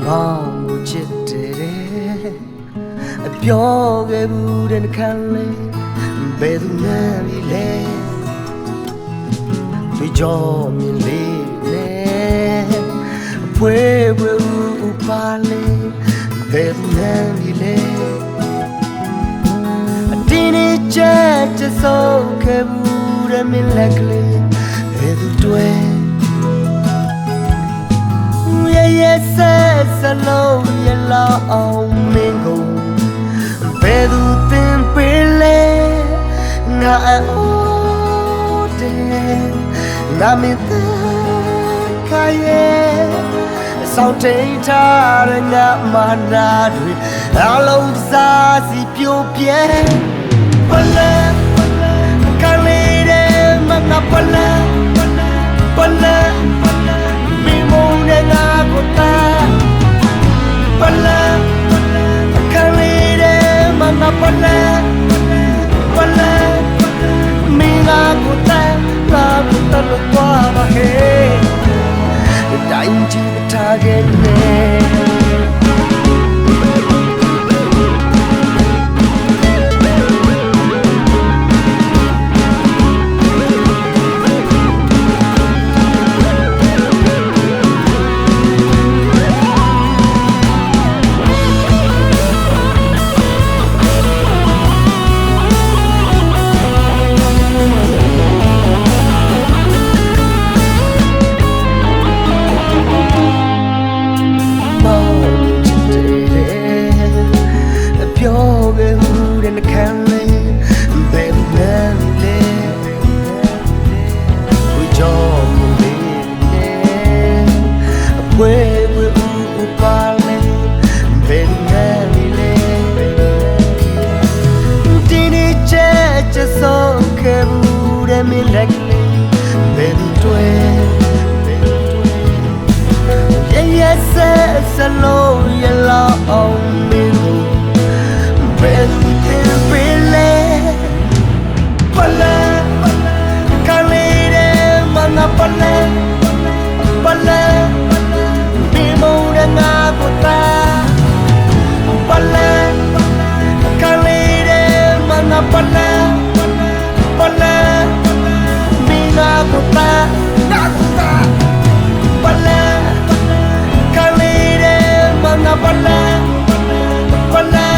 ကောင်းကိုချစ်တယ်အပြောခဲ့ဘူးတဲ့ခံလေဘယ်သူမှမလဲသူကြောမြင်လေးနဲ့အဖွဲပွဲဥပါလေဘယ်သူမှမလဲအတင်းနဲ့ချက်စိုးခဲ့ဘူးတဲ့မင်းလက်ကလေးဘယ်သူတွေ့ရဲ့ဆက်စလုံးရလောက်အောင်မင်းကိုဘယ်သူသင်ပေးလဲငါအိုးတယ်ငါမင်းတဲ့ခါရဲ့စောင့်ထိန်ထားတဲ့ငါမနာတွေအလုံးစားစီပြိုပြဲပလဲကလေးတဲ့မငါပလဲပလဲမိမုန်းတဲ့ငါကိုတာပလဲကလေးတဲ့မငါပလဲပလဲမိငါကိုတာလာကိုတာလို့သွားပါဟဲ့တိုင်းကြည့်ထားခဲ့နေစလုံးရလောက်အောင်မင်းကိုဘယ်သူသင်ပေးလဲပလဲကလေးတဲ့မငါပလဲပလဲမိမုန်းတဲ့ငါကိုတာပလဲကလေးတဲ့မငါပလဲပလဲမိငါကိုတာပလဲပလဲပလဲ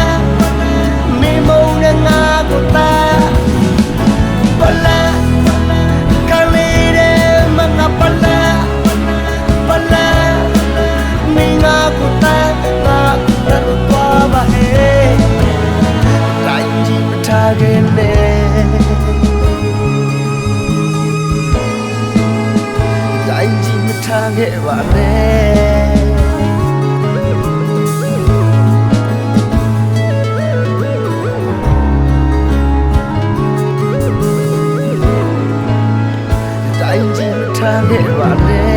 မိမုန်းတဲ့ငါကိုတာပလဲကလေးတဲ့မငါပလဲပလဲမိငါကိုတာငါတို့သွားပါဟဲ့တိုင်းကြည့်မထားခဲ့နဲ့တိုင်းကြည့်မထားခဲ့ပါနဲ့ထားခဲ့ပါလေ